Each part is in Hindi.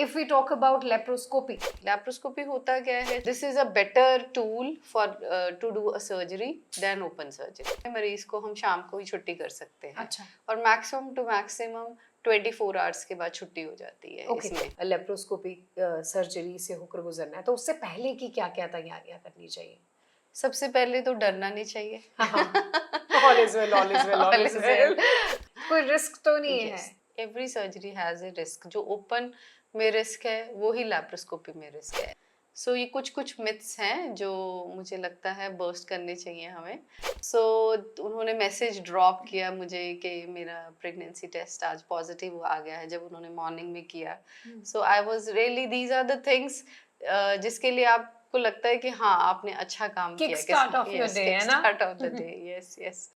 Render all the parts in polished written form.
If we talk about laparoscopy, laparoscopy होता क्या है? This is a better tool for to do a surgery than open surgery. मरीज को हम शाम को ही छुट्टी कर सकते हैं। अच्छा। और मैक्सिमम टू मैक्सिमम 24 आवर्स के बाद छुट्टी हो जाती है। ओके, इसमें लेप्रोस्कोपी सर्जरी से होकर गुजरना है तो उससे पहले की क्या क्या तैयारियां करनी चाहिए? सबसे पहले तो डरना नहीं चाहिए। All is well, all is well, all All is is well. well. कोई रिस्क तो नहीं है? Yes, every surgery has a risk. जो ओपन में रिस्क है वो ही लैप्रोस्कोपी में रिस्क है। सो ये कुछ कुछ मिथ्स हैं जो मुझे लगता है बर्स्ट करने चाहिए हमें। सो उन्होंने मैसेज ड्रॉप किया मुझे कि मेरा प्रेगनेंसी टेस्ट आज पॉजिटिव आ गया है जब उन्होंने मॉर्निंग में किया। So I was really these are the things जिसके लिए आपको लगता है कि हाँ आपने अच्छा काम किया। Kick start of your day है ना? Start of the day, yes yes.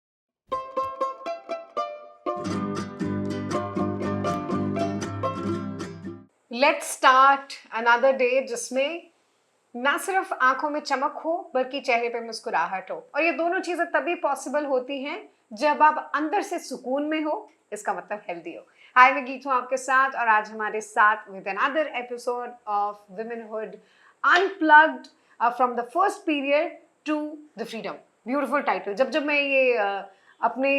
Let's start another day जिसमें ना सिर्फ आंखों में चमक हो बल्कि चेहरे पे मुस्कुराहट हो, और ये दोनों चीजें तभी पॉसिबल होती हैं जब आप अंदर से सुकून में हो, इसका मतलब हेल्दी हो। हाय, मैं गीत हूँ आपके साथ और आज हमारे साथ with another episode of womanhood unplugged from the first period to the freedom. Beautiful title. जब जब मैं ये अपने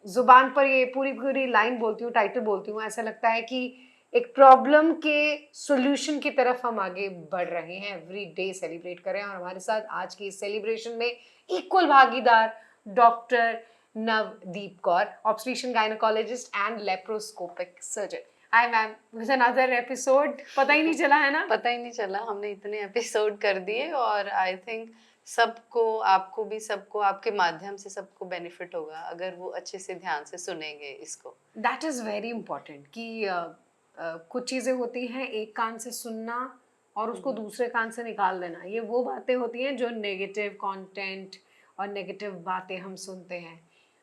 जुबान पर ये पूरी पूरी लाइन बोलती हूँ, टाइटल बोलती हूँ, ऐसा लगता है कि एक प्रॉब्लम के सॉल्यूशन की तरफ हम आगे बढ़ रहे हैं। एवरी डे सेलिब्रेट करें, और हमारे साथ आज की इस सेलिब्रेशन में इक्वल भागीदार doctor Navdeep Kaur, obstetrician gynaecologist and laparoscopic surgeon. Hi ma'am, with another episode. पता ही नहीं चला है ना? पता ही नहीं चला, हमने इतने एपिसोड कर दिए और आई थिंक सबको, आपको भी, सबको आपके माध्यम से सबको बेनिफिट होगा अगर वो अच्छे से ध्यान से सुनेंगे इसको। दैट इज़ वेरी इंपॉर्टेंट कि कुछ चीज़ें होती हैं एक कान से सुनना और उसको दूसरे कान से निकाल देना। ये वो बातें होती हैं जो नेगेटिव कंटेंट और नेगेटिव बातें हम सुनते हैं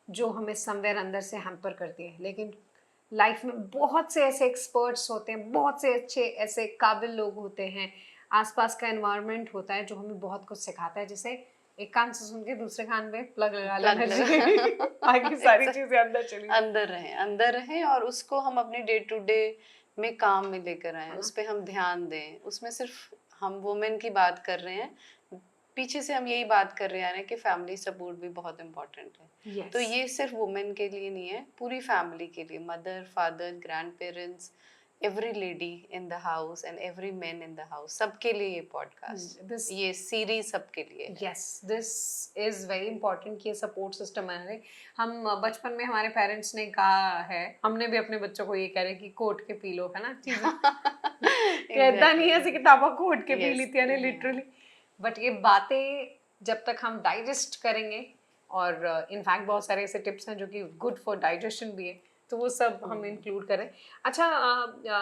जो हमें समवेयर अंदर से हैम्पर करती हैं। लेकिन लाइफ में बहुत से ऐसे एक्सपर्ट्स होते हैं, बहुत से अच्छे ऐसे काबिल लोग होते हैं, आसपास का एनवायरनमेंट होता है जो हमें बहुत कुछ सिखाता है, जिसे एक कान से सुन के दूसरे कान पे प्लग लगा लेना चाहिए बाकी सारी चीजें अंदर रहें और उसको हम अपने डे टू डे में काम में लेकर आए, उस पर हम ध्यान दें। उसमें सिर्फ हम वुमेन की बात कर रहे हैं, पीछे से हम यही बात कर रहे हैं कि फैमिली सपोर्ट भी बहुत इम्पोर्टेंट है। Yes. तो ये सिर्फ वुमेन के लिए नहीं है, पूरी फैमिली के लिए, mother, father, grand parents, every lady in the house and every man in the house, सबके लिए ये पॉडकास्ट, ये सीरीज सबके लिए। Yes, this is very important कि ये सपोर्ट सिस्टम है। हम बचपन में हमारे पेरेंट्स ने कहा है, हमने भी अपने बच्चों को ये कह रहे कि कोट के पी लो, है ना चीजें कहता नहीं है किताबा कोट के पी ली थी लिटरली। बट ये बातें जब तक हम डाइजेस्ट करेंगे, और इनफैक्ट बहुत सारे ऐसे टिप्स हैं जो कि गुड फॉर डाइजेशन भी है, तो वो सब हम इंक्लूड करें। अच्छा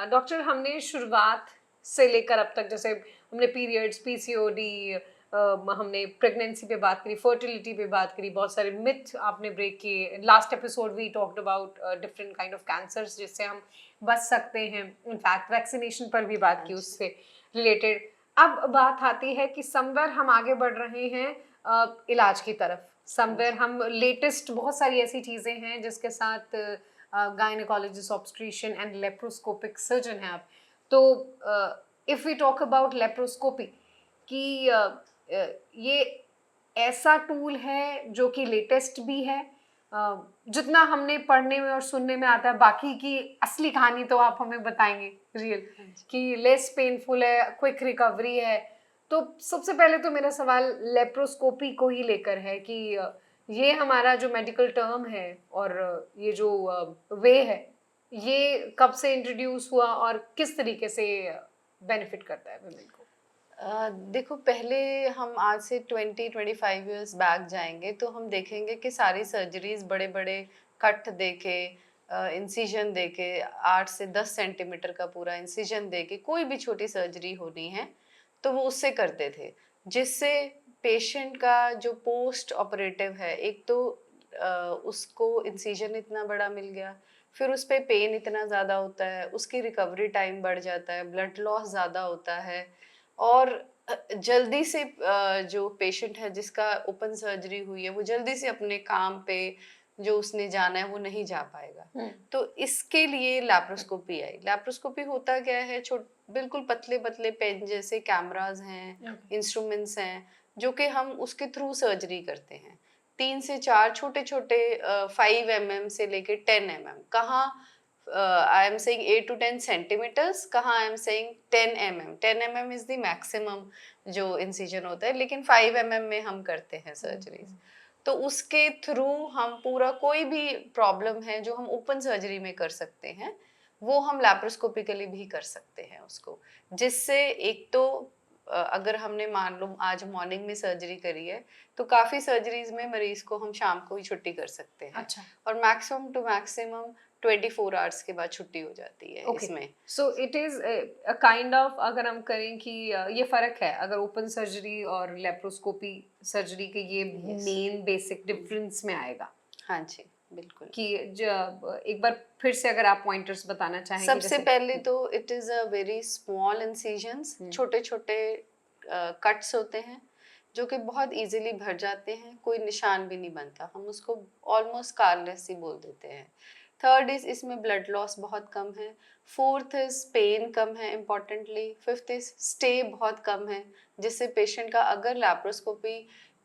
डॉक्टर, हमने शुरुआत से लेकर अब तक, जैसे हमने पीरियड्स, पीसीओडी, हमने प्रेगनेंसी पे बात करी, फर्टिलिटी पे बात करी, बहुत सारे मिथ आपने ब्रेक किए। Last episode we talked about different kind of cancers जिससे हम बच सकते हैं, इनफैक्ट वैक्सीनेशन पर भी बात की उससे रिलेटेड। अब बात आती है कि समवेयर हम आगे बढ़ रहे हैं इलाज की तरफ, समवेयर हम लेटेस्ट बहुत सारी ऐसी चीज़ें हैं जिसके साथ gynaecologist, obstetrician and laparoscopic surgeon हैं आप। तो if we talk about laparoscopy कि ये ऐसा टूल है जो कि लेटेस्ट भी है, जितना हमने पढ़ने में और सुनने में आता है, बाकी की असली कहानी तो आप हमें बताएंगे रियल, कि लेस पेनफुल है, क्विक रिकवरी है। तो सबसे पहले तो मेरा सवाल लेप्रोस्कोपी को ही लेकर है कि ये हमारा जो मेडिकल टर्म है और ये जो वे है, ये कब से इंट्रोड्यूस हुआ और किस तरीके से बेनिफिट करता है वुमेन को? देखो, पहले हम आज से 20-25 इयर्स बैक जाएंगे तो हम देखेंगे कि सारी सर्जरीज बड़े बड़े कट दे के, इंसिजन दे के, 8 से 10 सेंटीमीटर का पूरा इंसिजन दे के कोई भी छोटी सर्जरी होनी है तो वो उससे करते थे, जिससे पेशेंट का जो पोस्ट ऑपरेटिव है, एक तो उसको इंसिजन इतना बड़ा मिल गया, फिर उस पर पेन इतना ज़्यादा होता है, उसकी रिकवरी टाइम बढ़ जाता है, ब्लड लॉस ज़्यादा होता है, और जल्दी से जो पेशेंट है जिसका ओपन सर्जरी हुई है वो जल्दी से अपने काम पे जो उसने जाना है वो नहीं जा पाएगा। तो इसके लिए लैप्रोस्कोपी आई। लैप्रोस्कोपी होता क्या है, बिल्कुल पतले पतले पेन जैसे कैमरास हैं, इंस्ट्रूमेंट्स हैं, जो कि हम उसके थ्रू सर्जरी करते हैं। 3 से 4 छोटे छोटे 5 mm से लेके 10 mm, कहाँ I am saying 8 to 10 centimeters, कहाँ I am saying 10 mm। 10 mm is the maximum जो इंसिजन होता है, लेकिन 5 mm में हम करते हैं सर्जरीज। तो उसके थ्रू हम पूरा कोई भी प्रॉब्लम है जो हम ओपन सर्जरी में कर सकते हैं, वो हम लैप्रोस्कोपिकली भी कर सकते हैं उसको। जिससे एक तो अगर हमने मान लो आज मॉर्निंग में सर्जरी करी है, तो काफी सर्जरीज में मरीज को हम शाम को ही छुट्टी कर सकते हैं। अच्छा। और मैक्सिमम टू मैक्सिमम 24 आवर्स के बाद छुट्टी हो जाती है इसमें। सो it is a kind of, अगर हम करें कि ये फर्क है अगर ओपन सर्जरी और लेप्रोस्कोपी सर्जरी के, ये मेन बेसिक डिफरेंस में आएगा। हाँ जी बिल्कुल। कि जब एक बार फिर से अगर आप पॉइंटर्स बताना चाहें। सबसे पहले तो it is a very small incisions, छोटे छोटे कट्स होते हैं जो कि बहुत इजीली भर जाते हैं, कोई निशान भी नहीं बनता, हम उसको ऑलमोस्ट स्कारलेस ही बोल देते हैं। थर्ड इज इसमें ब्लड लॉस बहुत कम है। फोर्थ इज पेन कम है इम्पॉर्टेंटली। फिफ्थ इज स्टे बहुत कम है, जिससे पेशेंट का अगर लैप्रोस्कोपी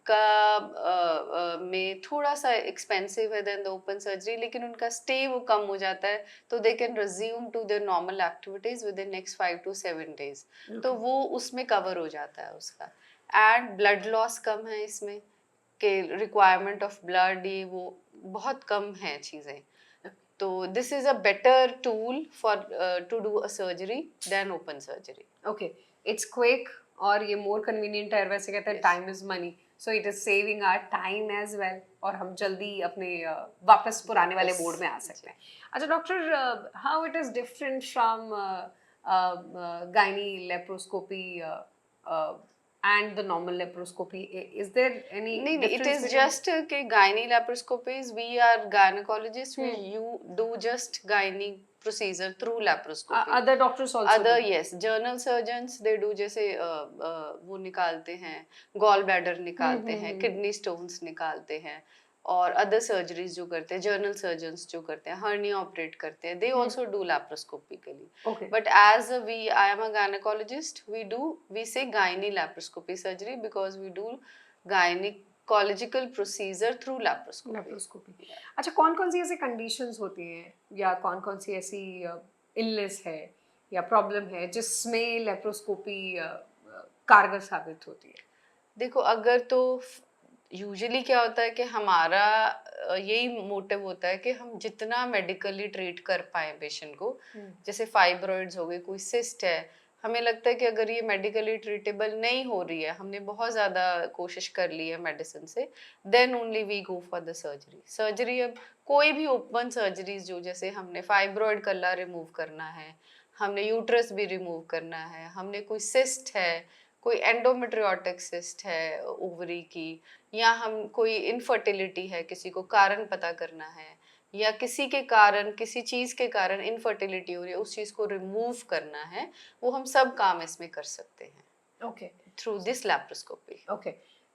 का में थोड़ा सा एक्सपेंसिव है देन द ओपन सर्जरी, लेकिन उनका स्टे वो कम हो जाता है, तो they can resume to their normal activities within next 5 to 7 days। तो वो उसमें कवर हो जाता है उसका। एंड ब्लड लॉस कम है इसमें, के रिक्वायरमेंट ऑफ ब्लड ये वो बहुत कम है चीज़ें। तो this is a better tool for to do a surgery than open surgery. Okay, it's quick और ये मोर कन्वीनियंट है। वैसे कहते हैं time is money, so it is saving our time as well, और हम जल्दी अपने वापस पुराने वाले मोड में आ सकते हैं। अच्छा doctor, how it is different from gynae laparoscopy and the normal laparoscopy? Is there any difference? It is just कि gynae laparoscopies, we are gynecologists, you do just gynae procedure through laparoscopy. Other doctors also yes, journal surgeons they do, जैसे वो निकालते हैं गॉल ब्लैडर, निकालते हैं किडनी स्टोन्स निकालते हैं, और अदर सर्जरीज जो करते हैं, जर्नल सर्जन्स जो करते हैं, हर्निया ऑपरेट करते हैं, they also do laparoscopically. But as I am a gynaecologist, we say gynae laparoscopy surgery because we do gynaecological procedure through laparoscopy. अच्छा, कौन कौन सी ऐसी कंडीशंस होती हैं या कौन कौन सी ऐसी इलनेस है या प्रॉब्लम है जिसमें लैप्रोस्कोपी कारगर साबित होती है? देखो, अगर तो यूजुअली क्या होता है कि हमारा यही मोटिव होता है कि हम जितना मेडिकली ट्रीट कर पाए पेशेंट को। जैसे फाइब्रॉइड्स हो गए, कोई सिस्ट है, हमें लगता है कि अगर ये मेडिकली ट्रीटेबल नहीं हो रही है, हमने बहुत ज़्यादा कोशिश कर ली है मेडिसिन से, then only we go for the surgery. अब कोई भी ओपन सर्जरीज जो, जैसे हमने फाइब्रॉइड कल्ला रिमूव करना है, हमने यूट्रस भी रिमूव करना है, हमने कोई सिस्ट है, कोई एंडोमेट्रियोटिक सिस्ट है ओवरी की, या हम कोई इनफर्टिलिटी है, किसी को कारण पता करना है, या किसी के कारण, किसी चीज के कारण इनफर्टिलिटी हो रही है, उस चीज को रिमूव करना है, वो हम सब काम इसमें कर सकते हैं। Okay, through this laparoscopy. Okay,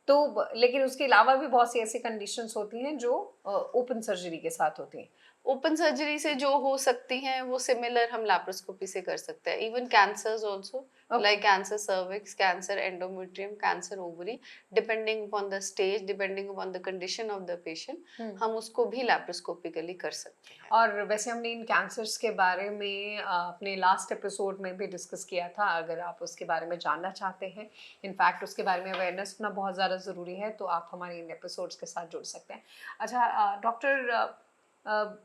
तो लेकिन उसके अलावा भी बहुत सी ऐसी कंडीशंस होती हैं जो ओपन सर्जरी के साथ होती हैं। ओपन सर्जरी से जो हो सकती हैं वो सिमिलर हम लैप्रोस्कोपी से कर सकते हैं। Even cancers also, like cancer cervix, cancer endometrium, cancer ovary, depending upon the stage, depending upon the condition of the patient, हम उसको भी लैप्रोस्कोपिकली कर सकते हैं। और वैसे हमने इन कैंसर्स के बारे में अपने लास्ट एपिसोड में भी डिस्कस किया था, अगर आप उसके बारे में जानना चाहते हैं, इनफैक्ट उसके बारे में अवेयरनेस होना बहुत ज़्यादा ज़रूरी है, तो आप हमारे इन एपिसोड्स के साथ जुड़ सकते हैं। अच्छा डॉक्टर,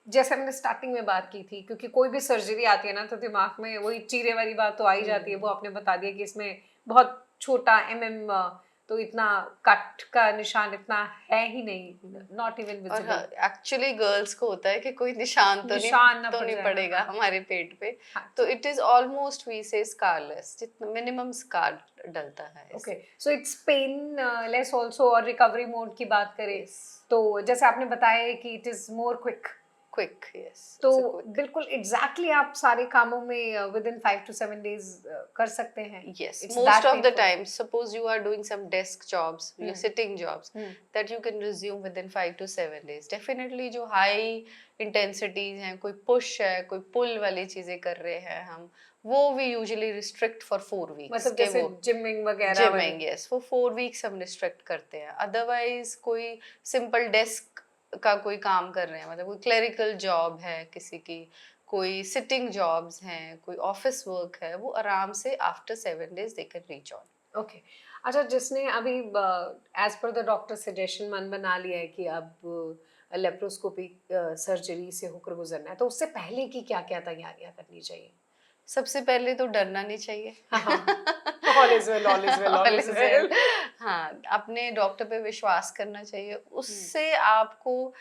जैसे हमने स्टार्टिंग में बात की थी, क्योंकि कोई भी सर्जरी आती है ना तो दिमाग में वही चीरे वाली बात तो आ ही जाती है। वो आपने बता दिया कि इसमें बहुत छोटा तो इतना कट का निशान इतना है ही नहीं, नॉट इवन विजिबल। और एक्चुअली गर्ल्स को होता है कि कोई निशान तो नहीं पड़ेगा हमारे पेट पे। तो it is almost we say scarless, जितना मिनिमम स्कार डलता है। Okay, so it's painless also. और रिकवरी मोड की बात करें तो जैसे आपने बताया कि it is more quick quick, yes, तो इट्स अ क्विक। बिल्कुल एग्जैक्टली आप सारे कामों में विद इन 5 to 7 days कर सकते हैं? Yes, it's most that of the painful? time, suppose you are doing some desk jobs, your sitting jobs, hmm that you can resume within 5 to 7 days. Definitely जो high intensities हैं, कोई push है, कोई pull वाली चीजें कर रहे हैं हम, वो we usually restrict for 4 weeks. मतलब के जैसे वो जिमिंग वगैरह वाले? जिमिंग, यस, वो 4 weeks हम रिस्ट्रिक्ट करते हैं। अदरवाइज कोई सिंपल डेस्क का कोई काम कर रहे हैं, मतलब कोई क्लरिकल जॉब है किसी की, कोई सिटिंग जॉब्स हैं, कोई ऑफिस वर्क है, वो आराम से after 7 days they can reach on. Okay. अच्छा, जिसने अभी as per the doctor suggestion मन बना लिया है कि अब लेप्रोस्कोपी सर्जरी से होकर गुजरना है, तो उससे पहले की क्या क्या तैयारियां करनी चाहिए? सबसे पहले तो डरना नहीं चाहिए। All is well, all is well, all All is is well. well. हाँ, अपने डॉक्टर पे विश्वास करना चाहिए। उससे आपको,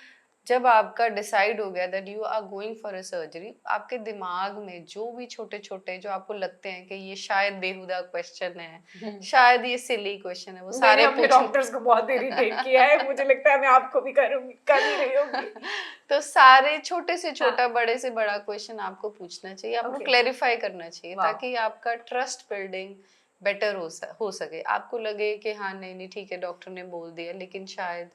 जब आपका डिसाइड हो गया that you are going for a surgery, आपके दिमाग में जो भी छोटे छोटे जो आपको लगते हैं कि ये शायद बेहुदा क्वेश्चन है, शायद ये सिली क्वेश्चन है, वो मैंने सारे अपने पूछने। डॉक्टर्स को बहुत इरिटेट किया है, मुझे लगता है मैं आपको भी करूंगी, कर ही रही होंगी। तो सारे छोटे से छोटा, हाँ। बड़े से बड़ा क्वेश्चन आपको पूछना चाहिए, आपको Okay. क्लेरिफाई करना चाहिए, वाह। ताकि आपका ट्रस्ट बिल्डिंग बेटर हो सके। आपको लगे कि हाँ नहीं नहीं ठीक है, डॉक्टर ने बोल दिया, लेकिन शायद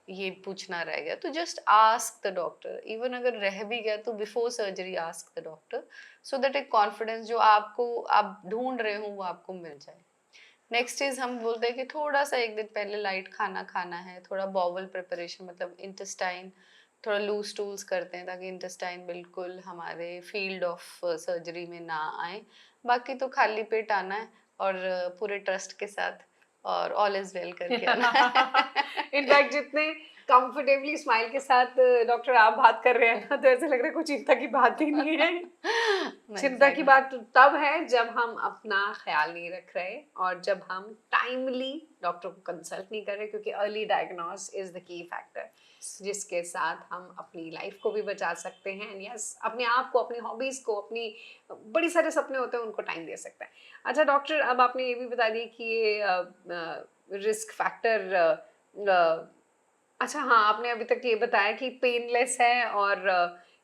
ये पूछना रह गया, तो just ask the doctor. Even अगर रह भी गया तो before surgery ask the doctor, so that एक कॉन्फिडेंस जो आपको आप ढूंढ रहे हो वो आपको मिल जाए। नेक्स्ट चीज हम बोलते हैं कि थोड़ा सा एक दिन पहले लाइट खाना खाना है, थोड़ा बॉवल प्रिपरेशन, मतलब इंटेस्टाइन थोड़ा लूज टूल्स करते हैं ताकि इंटेस्टाइन बिल्कुल हमारे फील्ड ऑफ सर्जरी में ना आए। बाकी तो खाली पेट आना है और पूरे ट्रस्ट के साथ, और ऑल इज वेल करके आना है। इनफैक्ट जितने कंफर्टेबली स्माइल के साथ डॉक्टर आप बात कर रहे हैं ना, तो ऐसे लग रहा है कोई चिंता की बात ही नहीं है। चिंता की Exactly. बात तब है जब हम अपना ख्याल नहीं रख रहे और जब हम टाइमली डॉक्टर को कंसल्ट नहीं कर रहे, क्योंकि early diagnose is the key factor जिसके साथ हम अपनी लाइफ को भी बचा सकते हैं। एंड यस, अपने आप को, अपनी हॉबीज़ को, अपनी बड़ी सारे सपने होते हैं उनको टाइम दे सकते हैं। अच्छा डॉक्टर, अब आपने ये भी बता दिया कि ये रिस्क फैक्टर, अच्छा हाँ, आपने अभी तक ये बताया कि पेनलेस है और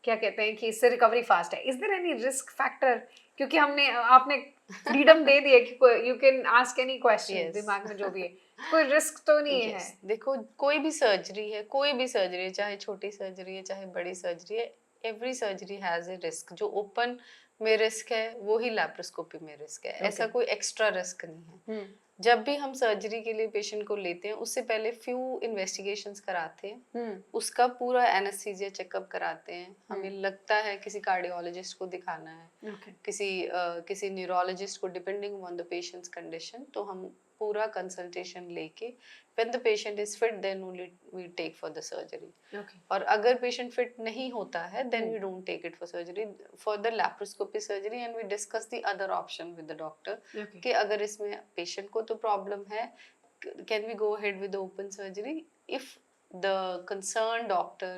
क्या कहते हैं कि इससे रिकवरी फास्ट है। Is there any risk factor? क्योंकि आपने फ्रीडम दे दी है कि you can ask any question, Yes. दिमाग में जो भी है, कोई रिस्क तो नहीं है? Yes. देखो, कोई भी सर्जरी है, कोई भी सर्जरी है, चाहे छोटी सर्जरी है चाहे बड़ी सर्जरी है, every surgery has a risk. जो ओपन में रिस्क है वो ही लैप्रोस्कोपी में रिस्क है। ऐसा कोई एक्स्ट्रा रिस्क नहीं है। जब भी हम सर्जरी के लिए पेशेंट को लेते हैं, उससे पहले फ्यू इन्वेस्टिगेशंस कराते हैं, उसका पूरा एनेस्थीसिया चेकअप कराते हैं। हमें लगता है किसी कार्डियोलॉजिस्ट को दिखाना है, किसी न्यूरोलॉजिस्ट को, depending on the patients condition, तो हम पूरा कंसल्टेशन लेके when the patient is fit then only we take for the surgery. Okay. और अगर पेशेंट फिट नहीं होता है then we don't take it for surgery, for the laparoscopy surgery, and we discuss the other option with the doctor. Okay. कि अगर इसमें पेशेंट को तो प्रॉब्लम है, can we go ahead with the open surgery? If the concerned doctor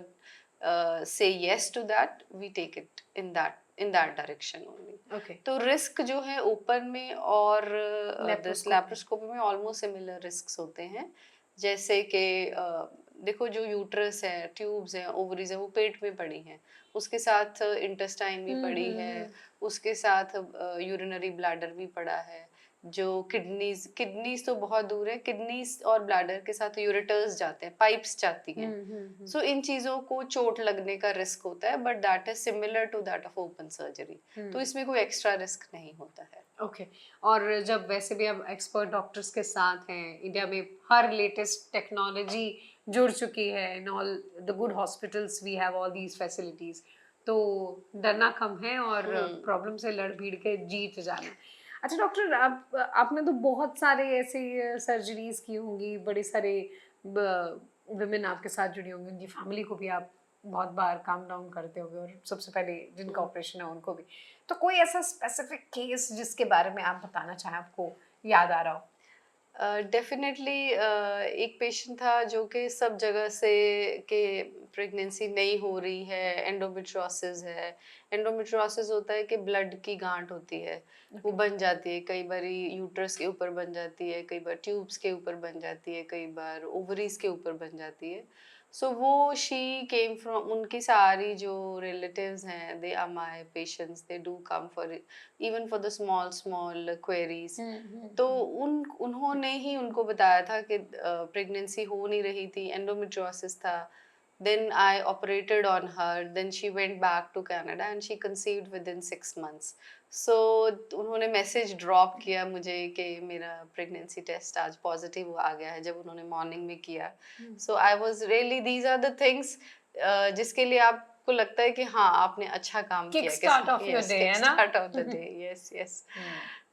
say yes to that, we take it in that direction only. Okay. तो रिस्क जो है ओपन में और लैप्रोस्कोपी में ऑलमोस्ट सिमिलर रिस्क होते हैं। जैसे कि देखो, जो यूट्रस है, ट्यूब्स हैं, ओवरीज है, वो पेट में पड़ी हैं, उसके साथ इंटेस्टाइन भी पड़ी है, उसके साथ यूरिनरी ब्लैडर भी पड़ा है, जो किडनीज तो बहुत दूर है, किडनीज और ब्लैडर के साथ यूरेटर्स जाते हैं, पाइप्स जाती हैं। सो इन चीजों को चोट लगने का रिस्क होता है, but that is similar to that of open surgery. तो इसमें कोई एक्स्ट्रा रिस्क नहीं होता है। ओके। और जब वैसे भी अब एक्सपर्ट डॉक्टर्स के साथ हैं, इंडिया में हर लेटेस्ट टेक्नोलॉजी जुड़ चुकी है, in all the good hospitals we have all these facilities, तो डरना कम है और प्रॉब्लम से लड़ भीड़ के जीत जाना। अच्छा डॉक्टर, आपने तो बहुत सारे ऐसे सर्जरीज की होंगी, बड़े सारे विमेन आपके साथ जुड़ी होंगी, उनकी फैमिली को भी आप बहुत बार काम डाउन करते होंगे, और सबसे पहले जिनका ऑपरेशन है उनको भी। तो कोई ऐसा स्पेसिफिक केस जिसके बारे में आप बताना चाहें, आपको याद आ रहा हो? डेफिनेटली एक पेशेंट था जो कि सब जगह से कि प्रेगनेंसी नहीं हो रही है, एंडोमेट्रियोसिस है। एंडोमेट्रियोसिस होता है कि ब्लड की गांठ होती है, वो बन जाती है, कई बार यूट्रस के ऊपर बन जाती है, कई बार ट्यूब्स के ऊपर बन जाती है, कई बार ओवरीज के ऊपर बन जाती है। सो वो शी केम फ्रॉम, उनकी सारी जो रिलेटिव्स हैं they are my patients, they do come for even for the small small queries. तो उन्होंने ही उनको बताया था कि प्रेगनेंसी हो नहीं रही थी, एंडोमेट्रियोसिस था। Then I operated on her. Then she went back to Canada and she conceived within 6 months. So उन्होंने मैसेज ड्रॉप किया मुझे कि मेरा प्रेगनेंसी टेस्ट आज पॉजिटिव आ गया है, जब उन्होंने मॉर्निंग में किया। So I was really, these are the things जिसके लिए आपको लगता है कि हाँ आपने अच्छा काम किक किया, स्टार्ट ऑफ योर डे, है ना? Start of the day, yes yes,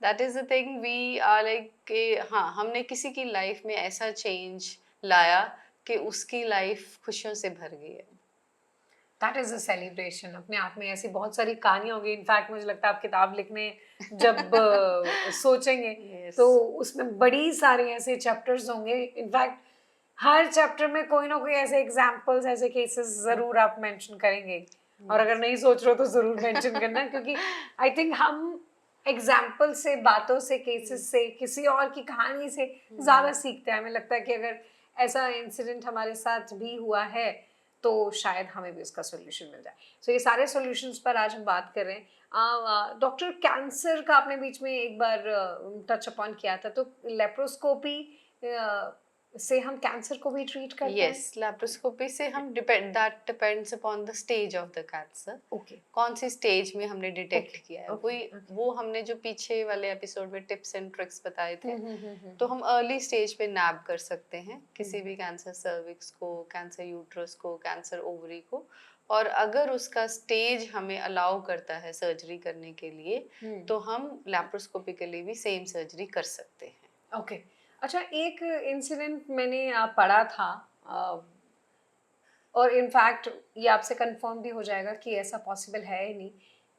that is the thing we are like कि हाँ हमने किसी की लाइफ में ऐसा चेंज लाया कि उसकी लाइफ खुशियों से भर गई है। That is a celebration. अपने आप में ऐसी बहुत सारी कहानियां होंगी। इनफैक्ट मुझे लगता है आप किताब लिखने जब सोचेंगे Yes. तो उसमें बड़ी सारे ऐसे चैप्टर्स होंगे। इनफैक्ट हर चैप्टर में कोई ना कोई ऐसे एग्जांपल्स, ऐसे केसेस जरूर आप मेंशन करेंगे। और अगर नहीं सोच रहे हो तो जरूर मेंशन करना, क्योंकि आई थिंक हम एग्जाम्पल से, बातों से, केसेस से, किसी और की कहानी से ज्यादा सीखते हैं। हमें लगता है कि अगर ऐसा इंसिडेंट हमारे साथ भी हुआ है तो शायद हमें भी इसका सोल्यूशन मिल जाए। सो ये सारे सॉल्यूशंस पर आज हम बात कर रहे हैं। डॉक्टर, कैंसर का आपने बीच में एक बार टच अपॉन किया था, तो लेप्रोस्कोपी से हम कैंसर को भी ट्रीट करते हैं? यस, लैप्रोस्कोपी से हम that depends upon the stage of the cancer. Okay, कौन सी स्टेज में हमने डिटेक्ट Okay, किया है, okay, वही okay. वो हमने जो पीछे वाले एपिसोड में टिप्स एंड ट्रिक्स बताए थे, तो हम अर्ली स्टेज पे नैब कर सकते हैं किसी भी कैंसर सर्विक्स को, कैंसर यूट्रस को, कैंसर ओवरी को। और अगर उसका स्टेज हमें अलाउ करता है सर्जरी करने के लिए, तो हम लैप्रोस्कोपिकली भी सेम सर्जरी कर सकते हैं। ओके। अच्छा, एक इंसिडेंट मैंने पढ़ा था, और इनफैक्ट ये आपसे कंफर्म भी हो जाएगा कि ऐसा पॉसिबल है ही नहीं,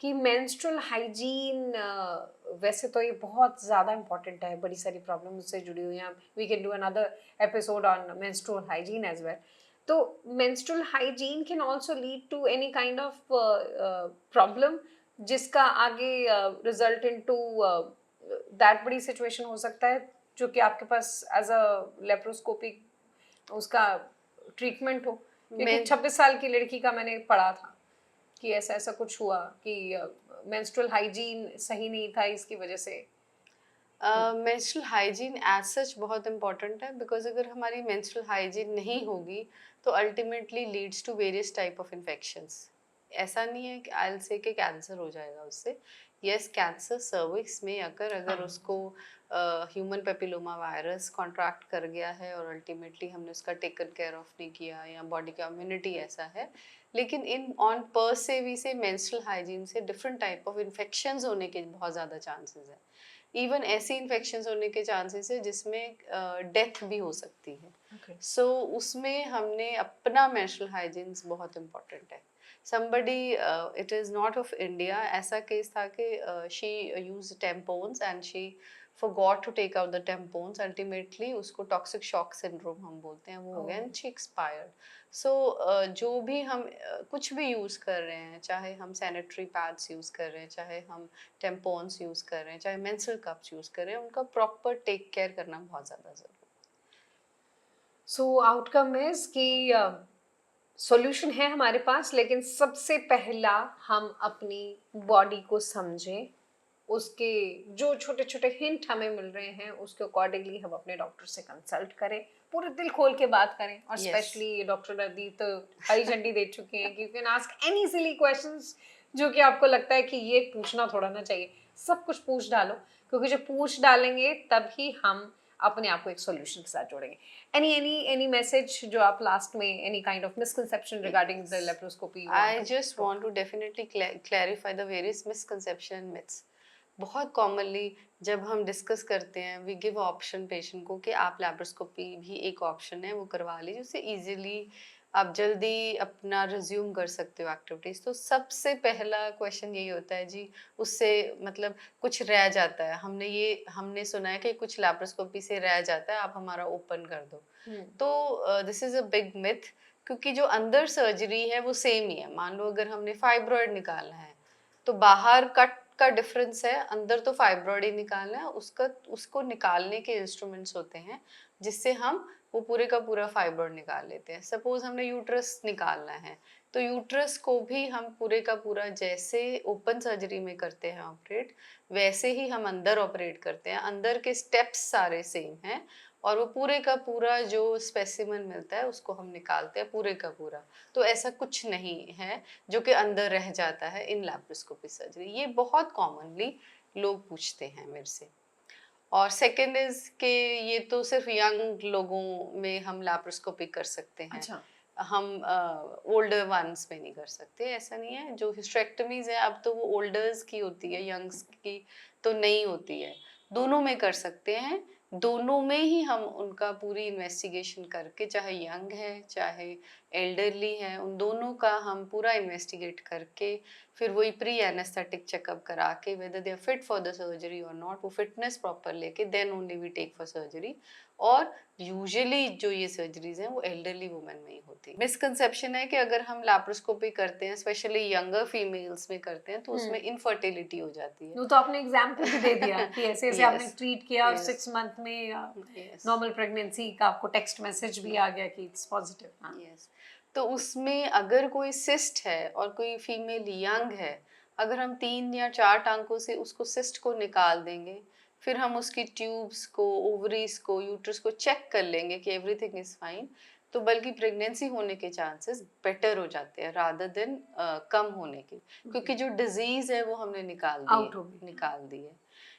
कि मेंस्ट्रुअल हाइजीन, वैसे तो ये बहुत ज़्यादा इंपॉर्टेंट है, बड़ी सारी प्रॉब्लम उससे जुड़ी हुई हैं। We can do another episode on menstrual hygiene as well. तो menstrual hygiene can also lead to any kind of problem, जिसका आगे रिजल्ट इनटू दैट बड़ी सिचुएशन हो सकता है, जो कि आपके पास एज अ लेप्रोस्कोपिक उसका ट्रीटमेंट हो। क्योंकि मैं 26 साल की लड़की का मैंने पढ़ा था कि ऐसा ऐसा कुछ हुआ कि मेंस्ट्रुअल हाइजीन सही नहीं था, इसकी वजह से। मेंस्ट्रुअल हाइजीन एज सच बहुत इंपॉर्टेंट है, बिकॉज अगर हमारी मेंस्ट्रुअल हाइजीन नहीं होगी तो ultimately leads to various type of infections. ऐसा नहीं है कि आई से कि कैंसर हो जाएगा उससे। यस, कैंसर सर्विक्स में अगर हाँ। उसको ह्यूमन पेपिलोमा वायरस कॉन्ट्रैक्ट कर गया है और अल्टीमेटली हमने उसका टेकन केयर ऑफ नहीं किया, या बॉडी का इम्यूनिटी ऐसा है, लेकिन इन ऑन पर से भी से मेंस्ट्रुअल हाइजीन से डिफरेंट टाइप ऑफ इन्फेक्शंस होने के बहुत ज़्यादा चांसेस है। इवन ऐसी इन्फेक्शंस होने के चांसेस है जिसमें डेथ भी हो सकती है। Okay. सो उसमें हमने अपना मेंस्ट्रुअल हाइजीन बहुत इम्पोर्टेंट है। somebody it is not of India, ऐसा केस था कि she used tampons and she forgot to take out the tampons, ultimately उसको toxic shock syndrome हम बोलते हैं वो हो गया, and she expired. So जो भी हम कुछ भी यूज़ कर रहे हैं, चाहे हम सैनिटरी पैड्स यूज़ कर रहे हैं, चाहे हम टेम्पोन्स यूज़ कर रहे हैं, चाहे मेंस्ट्रुअल कप्स यूज़ कर रहे हैं, उनका प्रॉपर टेक केयर करना बहुत ज़्यादा ज़रूरी है। सो आउटकम इज कि सॉल्यूशन है हमारे पास, लेकिन सबसे पहला हम अपनी बॉडी को समझें, उसके जो छोटे छोटे हिंट हमें मिल रहे हैं उसके अकॉर्डिंगली हम अपने डॉक्टर से कंसल्ट करें, पूरे दिल खोल के बात करें। और Yes. स्पेशली डॉक्टर नदी तो हरी झंडी दे चुके हैं कि you can ask any silly questions जो कि आपको लगता है कि ये पूछना थोड़ा ना चाहिए, सब कुछ पूछ डालो, क्योंकि जब पूछ डालेंगे तभी हम अपने आप को एक सॉल्यूशन के साथ जोड़ेंगे। एनी मैसेज जो आप लास्ट में, any kind of misconception regarding the laparoscopy? I just want to definitely clarify the various misconception and myths. बहुत कॉमनली जब हम डिस्कस करते हैं, वी गिव ऑप्शन पेशेंट को कि आप लैप्रोस्कोपी भी एक ऑप्शन है, वो करवा लीजिए, उससे इजीली आप जल्दी अपना रिज्यूम कर सकते हो एक्टिविटीज़। तो सबसे पहला क्वेश्चन यही होता है जी, उससे मतलब कुछ रह जाता है, हमने सुना है कि कुछ लैप्रोस्कोपी से रह जाता है, आप हमारा ओपन कर दो। तो this is a big myth, क्योंकि जो अंदर सर्जरी है वो सेम ही है। मान लो अगर हमने फाइब्रॉइड निकालना है, तो बाहर कट का डिफरेंस है, अंदर तो फाइब्रॉइड ही निकालना है, उसको निकालने के इंस्ट्रूमेंट्स होते हैं जिससे हम वो पूरे का पूरा फाइबर निकाल लेते हैं। सपोज हमने यूट्रस निकालना है, तो यूट्रस को भी हम पूरे का पूरा जैसे ओपन सर्जरी में करते हैं ऑपरेट, वैसे ही हम अंदर ऑपरेट करते हैं। अंदर के स्टेप्स सारे सेम हैं और वो पूरे का पूरा जो स्पेसिमेन मिलता है उसको हम निकालते हैं पूरे का पूरा। तो ऐसा कुछ नहीं है जो कि अंदर रह जाता है इन लैप्रोस्कोपी सर्जरी। ये बहुत कॉमनली लोग पूछते हैं मेरे से। और सेकंड इज के ये तो सिर्फ यंग लोगों में हम लैप्रोस्कोपी कर सकते हैं। अच्छा। हम ओल्डर वंस में नहीं कर सकते, ऐसा नहीं है। जो हिस्टेरेक्टमीज है अब तो वो ओल्डर्स की होती है, यंग्स की तो नहीं होती है। दोनों में कर सकते हैं, दोनों में ही हम उनका पूरी इन्वेस्टिगेशन करके, चाहे यंग है चाहे एल्डरली है, उन दोनों का हम पूरा इन्वेस्टिगेट करके फिर वही प्री एनेस्थेटिक चेकअप करा के whether they are fit for the surgery और नॉट, वो फिटनेस प्रॉपर लेके then only we take for surgery. और यूजुअली जो ये सर्जरीज हैं वो एल्डरली वुमेन में ही होती है। मिसकंसेप्शन है कि अगर हम लैप्रोस्कोपी करते हैं स्पेशली यंगर फीमेल्स में करते हैं तो उसमें इनफर्टिलिटी हो जाती है। वो तो आपने एग्जाम्पल भी दे दिया कि ऐसे ऐसे आपने Yes, ट्रीट किया और yes, 6 मंथ में yes, नॉर्मल प्रेगनेंसी का आपको टेक्स्ट मैसेज भी आ गया कि इट्स पॉजिटिव। हाँ। yes. तो उसमें अगर कोई सिस्ट है और कोई फीमेल यंग है, अगर हम 3 या 4 टांकों से उसको सिस्ट को निकाल देंगे, फिर हम उसकी ट्यूब्स को, ओवरीज को, यूट्रस को चेक कर लेंगे कि एवरीथिंग इज फाइन, तो बल्कि प्रेगनेंसी होने के चांसेस बेटर हो जाते हैं रादर देन कम होने के, क्योंकि जो डिजीज है वो हमने आउट हो गई। निकाल दी है।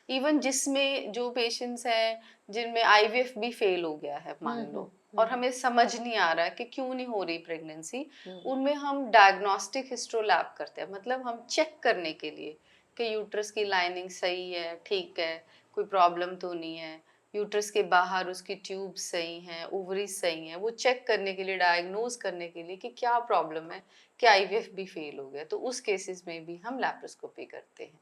इवन जिसमें जो पेशेंट्स हैं जिनमें आईवीएफ भी फेल हो गया है मान लो, और हमें समझ नहीं आ रहा है कि क्यों नहीं हो रही प्रेगनेंसी, उनमें हम डायग्नोस्टिक हिस्ट्रोलैब करते हैं। मतलब हम चेक करने के लिए कि यूट्रस की लाइनिंग सही है, ठीक है, कोई प्रॉब्लम तो नहीं है, यूट्रस के बाहर उसकी ट्यूब सही हैं, ओवरीज सही हैं, वो चेक करने के लिए, डायग्नोज करने के लिए कि क्या प्रॉब्लम है, कि आईवीएफ भी फेल हो गया, तो उस केसेस में भी हम लैप्रोस्कोपी करते हैं।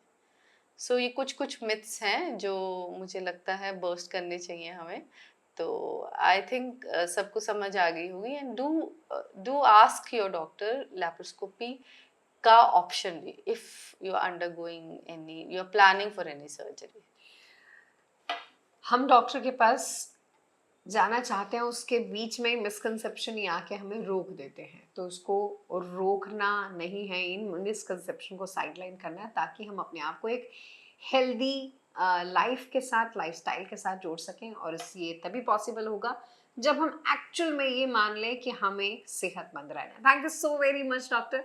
सो ये कुछ कुछ मिथ्स हैं जो मुझे लगता है बर्स्ट करने चाहिए हमें। तो आई थिंक सबको समझ आ गई होगी। And do ask your doctor laparoscopy का ऑप्शन भी if you are undergoing any, you are planning for any surgery. हम डॉक्टर के पास जाना चाहते हैं, उसके बीच में मिसकंसेप्शन ही आके हमें रोक देते हैं, तो उसको रोकना नहीं है, इन मिसकंसेप्शन को साइडलाइन करना है ताकि हम अपने आप को एक हेल्दी लाइफ के साथ, लाइफस्टाइल के साथ जोड़ सकें। और ये तभी पॉसिबल होगा जब हम एक्चुअल में ये मान लें कि हमें सेहतमंद रहना है। Thank you so very much doctor,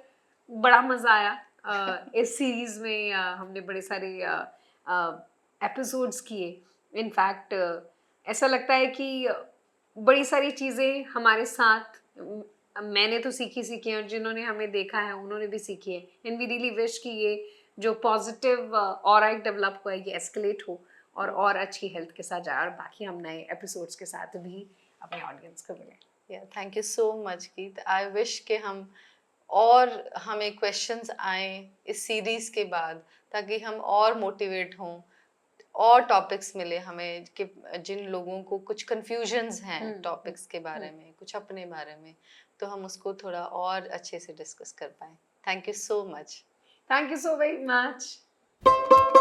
बड़ा मज़ा आया। इस सीरीज़ में हमने बड़े सारे एपिसोड्स किए। इनफैक्ट ऐसा लगता है कि बड़ी सारी चीज़ें हमारे साथ मैंने तो सीखी हैं और जिन्होंने हमें देखा है उन्होंने भी सीखी है। एंड वी रियली विश कि ये जो पॉजिटिव ऑरा डेवलप हुआ है ये एस्केलेट हो और अच्छी हेल्थ के साथ जाए, और बाकी हम नए एपिसोड्स के साथ भी अपने ऑडियंस को मिलें। थैंक यू सो मच गीत। आई विश कि और हमें क्वेश्चंस आए इस सीरीज के बाद, ताकि हम और मोटिवेट हों, और टॉपिक्स मिले हमें कि जिन लोगों को कुछ कंफ्यूजन्स हैं टॉपिक्स के बारे में, कुछ अपने बारे में, तो हम उसको थोड़ा और अच्छे से डिस्कस कर पाए। Thank you so much. Thank you so very much.